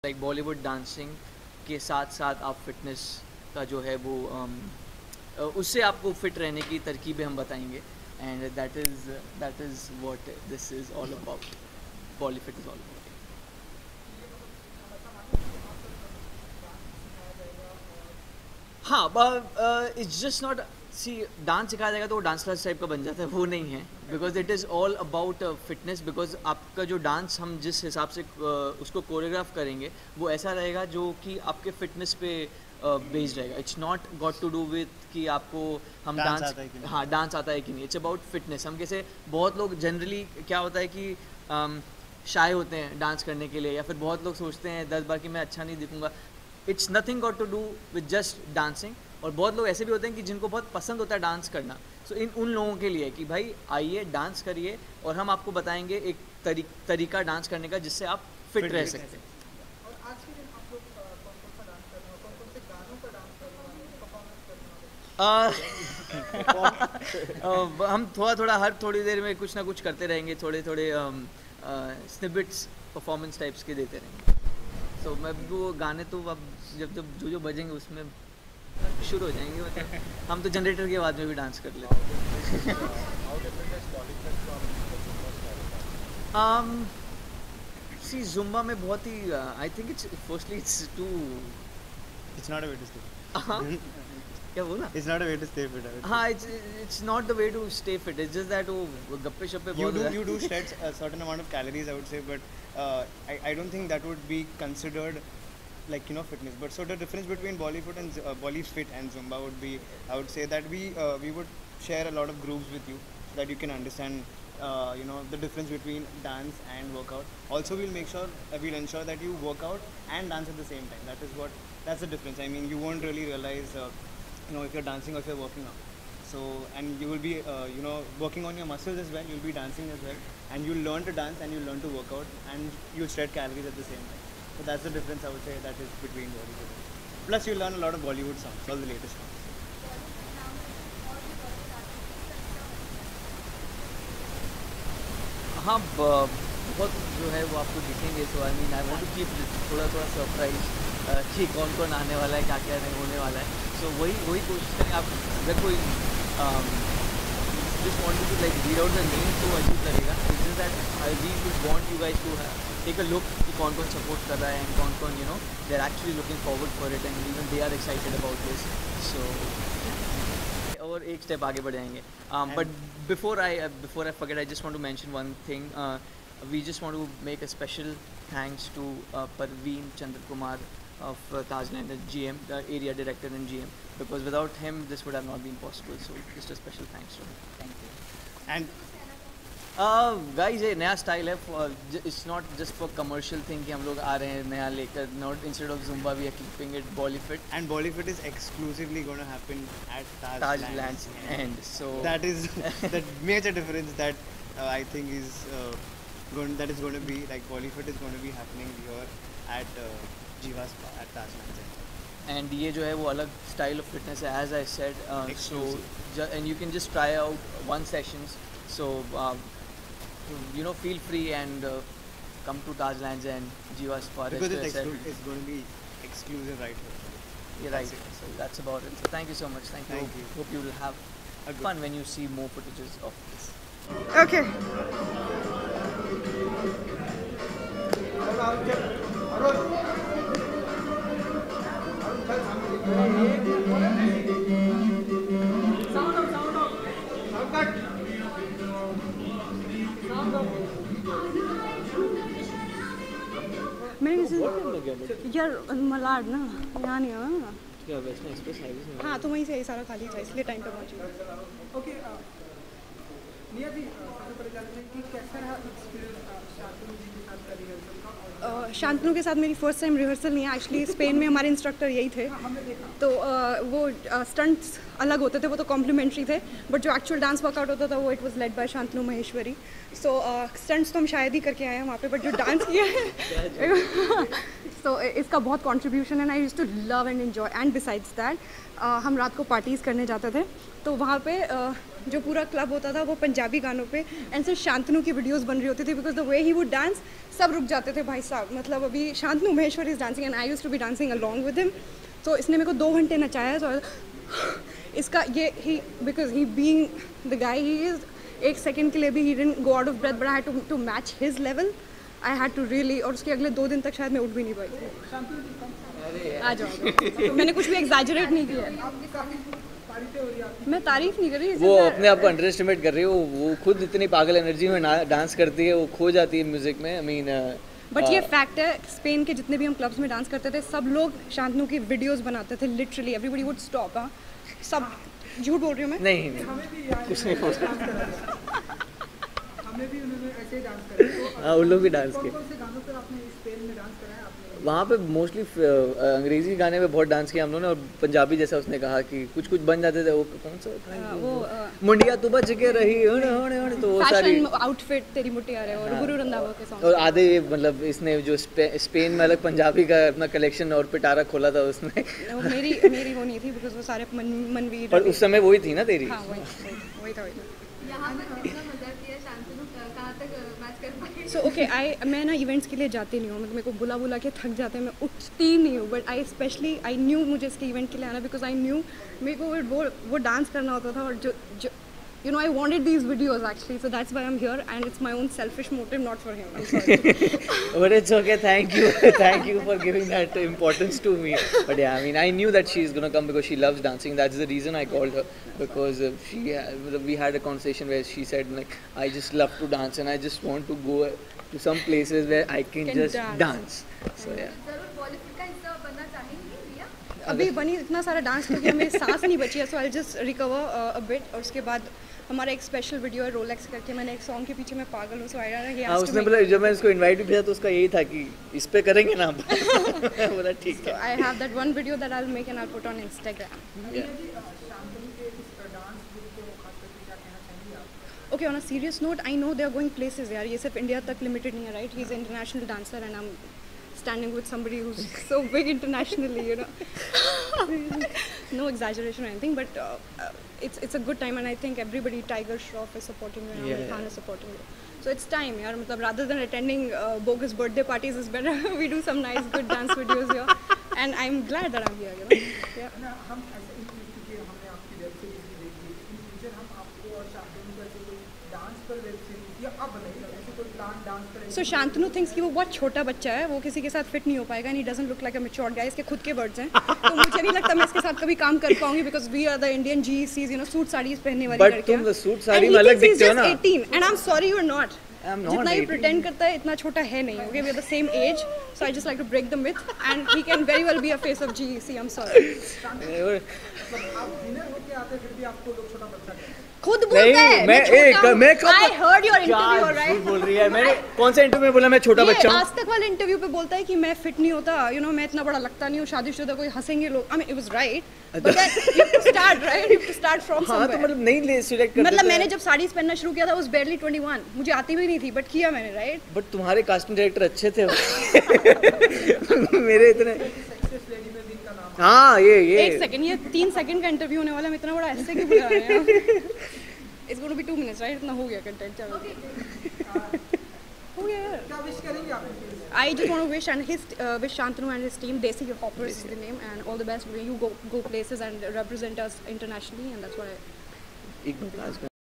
Like Bollywood dancing के साथ साथ आप फिटनेस का जो है वो उससे आपको फिट रहने की तरकीबें हम बताएंगे and that is what this is all about Bollyfit is all about. हाँ, it's just not see dance सिखाया जाएगा तो वो डांस क्लास टाइप का बन जाता है, वो नहीं है। Because it is all about fitness. Because आपका जो डांस हम जिस हिसाब से उसको कोरियोग्राफ करेंगे वो ऐसा रहेगा जो कि आपके फिटनेस पे बेस्ड रहेगा। It's not got to do with कि आपको हम डांस डांस आता है कि नहीं। हाँ डांस आता है कि नहीं। It's about fitness. हम कैसे बहुत लोग जनरली क्या होता है कि शाय होते हैं डांस करने के लिए, या फिर बहुत लोग सोचते हैं 10 बार कि मैं अच्छा नहीं दिखूंगा। It's nothing got to do with just dancing. और बहुत लोग ऐसे भी होते हैं कि जिनको बहुत पसंद होता है डांस करना। सो उन लोगों के लिए कि भाई आइए डांस करिए और हम आपको बताएंगे एक तरीका डांस करने का जिससे आप फिट रह सकते हैं। और आज के दिन आप लोग कौन कौन सा डांस करने वाले, कौन कौन से गानों पर डांस करने वाले हैं, परफॉर्मेंस करने वाले हैं? हम थोड़ा थोड़ा हर थोड़ी देर में कुछ ना कुछ करते रहेंगे, थोड़े थोड़े स्निपेट्स परफॉर्मेंस टाइप्स के देते रहेंगे। तो मैं वो गाने तो अब जब जब जो बजेंगे उसमें शुरू हो जाएंगे। मतलब हम तो जनरेटर के बाद में भी डांस कर लेते हैं। सी जुम्बा में बहुत ही I think it's firstly it's too It's not a way to stay. क्या बोला? It's not a way to stay fit. I would say. हाँ, it's not the way to stay fit. It's just that वो गप्पे शप्पे You do shred a certain amount of calories, I would say, but I don't think that would be considered like fitness. But so the difference between Bollywood and Bollyfit and Zumba would be, I would say that we would share a lot of grooves with you so that you can understand the difference between dance and workout. Also, we'll ensure that you work out and dance at the same time. That's the difference. I mean, you won't really realize if you're dancing or if you're working out. So, and you will be working on your muscles as well. You'll be dancing as well, and you'll learn to dance and you'll learn to work out, and you'll shred calories at the same time. So that's the difference, I would say, that is between Bollywood. Plus, you'll learn a lot of Bollywood songs, all the latest songs. हाँ, बहुत जो है वो आपको दिखेंगे। So I mean I want to keep थोड़ा थोड़ा surprise कि कौन कौन आने वाला है, क्या क्या नहीं होने वाला है। सो वही कोशिश करें। आप अगर कोई just want to like read out the name तो अजीब लगेगा। It's just that we would want you guys to take a look कि कौन कौन सपोर्ट कर रहा है एंड कौन कौन they are actually looking forward for it and even they are excited about this. So और एक स्टेप आगे बढ़ जाएंगे। But before I forget, I just want to mention one thing. We just want to make a special thanks to Parveen Chandra Kumar of Tajland GM, the area director in GM, because without him this would have not been possible. So just a special thanks to him. Thank you. And guys, ये नया style है। It's not just for commercial thing कि हम लोग आ रहे हैं नया लेकर। Not instead of Zumba we are keeping it Bollyfit. And Bollywood is exclusively going to happen at Tajland's end. So that is the major difference that I think is going to be like Bollywood is going to be happening here at Jiva Spa at Tajland's end. And ये जो है वो अलग style of fitness है, as I said. So and you can just try out one sessions. So feel free and come to Tajland's and Jiva Spa. Because it's going to be exclusive right here. You're right. So that's about it. So thank you so much. Thank you. Hope you will have fun when you see more footages of this. Okay. मेरे किसी यार मलाड ना यहाँ नहीं है क्या western express highway से? हाँ तो वहीं से सारा खाली था इसलिए टाइम पे पहुँची। ओके निया जी, सबसे पहले जानते हैं कि कैसा रहा एक्सपीरियंस शांतनु जी के साथ का रिहर्सल का? शांतनु के साथ मेरी फर्स्ट टाइम रिहर्सल नहीं है एक्चुअली। स्पेन में हमारे इंस्ट्रक्टर यही थे। तो वो स्टंट्स अलग होते थे, वो तो कॉम्प्लीमेंट्री थे, बट जो एक्चुअल डांस वर्कआउट होता था वो it was led by Shantanu Maheshwari. So stunts तो हम शायद ही करके आए हैं वहाँ पे, बट जो डांस किया है सो इसका बहुत कंट्रीब्यूशन है, I used to love and enjoy. And besides that हम रात को पार्टीज़ करने जाते थे, तो वहाँ पे जो पूरा क्लब होता था वो पंजाबी गानों पे एंड सिर्फ शांतनु की वीडियोस बन रही होती थी, because the way he would dance सब रुक जाते थे भाई साहब। मतलब अभी Shantanu Maheshwari is dancing and I used to be dancing along with him. तो इसने मेरे को 2 घंटे नचाया। तो इसका ये ही because he being the guy he is, 1 second के लिए भी he didn't go out of breath, but I had to match his level. I had to really, और उसके अगले 2 दिन तक शायद मैं उठ भी नहीं पाई। आ जाओ, मैंने कुछ भी एग्जैजरेट नहीं किया है, मैं तारीफ नहीं कर रही। वो अपने आप को अंडर एस्टिमेट कर रही है, वो खुद इतनी पागल एनर्जी में डांस करती है, वो खो जाती है म्यूजिक में। आई मीन बट ये फैक्ट है, स्पेन के जितने भी हम क्लब्स में डांस करते थे सब लोग शांतनु की वीडियोस बनाते थे, लिटरली एवरीबॉडी वुड स्टॉप। हाँ, सब झूठ बोल रही हूँ मैं? नहीं कुछ नहीं बोल रहा। हमें भी उन्होंने ऐसे ही डांस करा। हाँ, उन लोग भी डांस किए। कौन से गानों पर आपने स्पेन में डांस करा है आपने? वहाँ पे मोस्टली अंग्रेजी गाने पे बहुत डांस किया हम लोगों ने, और पंजाबी जैसा उसने कहा कि कुछ कुछ बन जाते थे। वो कौन सा था वो मुंडिया तू बच के रही होने होने होने, तो वो सारी फैशन आउटफिट तेरी मुट्ठी आ रहे और गुरु रंधावा के सॉन्ग। और आधे मतलब इसने जो स्पेन में अलग पंजाबी का अपना कलेक्शन और पिटारा खोला था उसने। वो मेरी वो नहीं थी, बिकॉज वो सारे मनवीर। पर उस समय वही थी ना तेरी। हाँ वही था। यहाँ पर कितना मजा किया शांतनु, कहाँ तक मैच कर पाई? सो ओके, मैं ना इवेंट्स के लिए जाती नहीं हूँ, मतलब मेरे को बुला के थक जाते हैं, मैं उठती नहीं हूँ। बट आई न्यू मुझे इसके इवेंट के लिए आना, बिकॉज आई न्यू मेरे को वो डांस करना होता था। और जो you know, I wanted these videos actually, so that's why I'm here, and it's my own selfish motive, not for him. I'm sorry. But it's okay, thank you for giving that importance to me. But yeah, I mean, I knew that she's gonna come because she loves dancing. That's the reason I called her, because we had a conversation where she said like, I just love to dance and I just want to go to some places where I can just dance. So yeah. जरूर बॉलीवुड का हिस्सा बनना चाहेंगी रिया? अभी बनी इतना सारा dance क्योंकि हमें सांस नहीं बची है, so I'll just recover a bit। और उसके बाद हमारा एक स्पेशल वीडियो है रोलेक्स करके, मैंने एक सॉन्ग के पीछे मैं पागल हूँ, सो आई डोंट नो। हाँ, उसने बोला जब मैं इसको इनवाइट भी किया तो उसका यही था कि इस पे करेंगे ना। बोला ठीक है। I have that one video that I will make and I put on Instagram. Okay, on a serious note, I know they are going places यार, ये सिर्फ इंडिया तक लिमिटेड नहीं है, right? He is international dancer and I am standing with somebody who's so big internationally, you know. No exaggeration or anything, but it's a good time, and I think everybody, Tiger Shroff is supporting you, Amir Khan is supporting you, so it's time, yaar. Matlab, rather than attending bogus birthday parties, is better we do some nice good dance videos here, and I'm glad that I'm here, you know. Yeah. ना हम ऐसे क्योंकि हमने आपकी web series भी देखी, in future हम आपको और शांतनु को ऐसे कोई डांस पर वेब सीरीज या अब बताइए ऐसे कोई प्लान डांस पर? So शांतनु thinks कि वो बहुत छोटा बच्चा है, वो किसी के साथ फिट नहीं हो पाएगा, and he doesn't look like a mature guy। इसके खुद के वर्ड्स हैं, तो मुझे नहीं लगता मैं इसके साथ कभी काम कर पाऊंगी, because we are the Indian GCs, you know, suit saris पहनने वाली लड़कियां। बट तुम सूट साड़ी में अलग दिखते हो ना। 18 and I'm sorry you're not। I'm not जितना ये 18. प्रिटेंड करता है इतना छोटा है नहीं, okay? We are the same age, so I just like to break the myth, and he can very well be a face of GEC। I'm sorry। आप winner होके आते फिर भी आपको लोग छोटा बच्चा कहते हैं। खुद बोलता है मैं कब I heard your interview, alright? बोल रही है। मैंने कौन सा इंटरव्यू में बोला मैं छोटा बच्चा हूँ? आज तक वाले इंटरव्यू पे बोलता है कि मैं फिट नहीं होता, you know, मैं इतना बड़ा लगता नहीं हूँ, शादीशुदा कोई हंसेंगे लोग। I mean, it was right, but then you have to start, right? You have to start from हाँ, तो somewhere। मतलब नहीं सिलेक्ट करते मतलब थे। मैंने जब साड़ीज पहनना शुरू किया था was barely 21, मुझे आती भी नहीं थी, बट किया मैंने, राइट? बट तुम्हारे कास्टिंग डायरेक्टर अच्छे थे। मेरे इतने सक्सेस लेडी में दिन का नाम। हाँ ये एक सेकंड, ये 3 सेकंड का इंटरव्यू होने वाला है, मैं इतना बड़ा ऐसे क्यों बुला रहे हैं? It's going to be 2 minutes, right? इतना हो गया कंटेंट, चलो हो गया यार। क्या विश करेंगे आप? I just want to wish Shantanu and his team, Desi Hoppers is the name, and all the best. You go places and represent us internationally, and that's what I. एक minute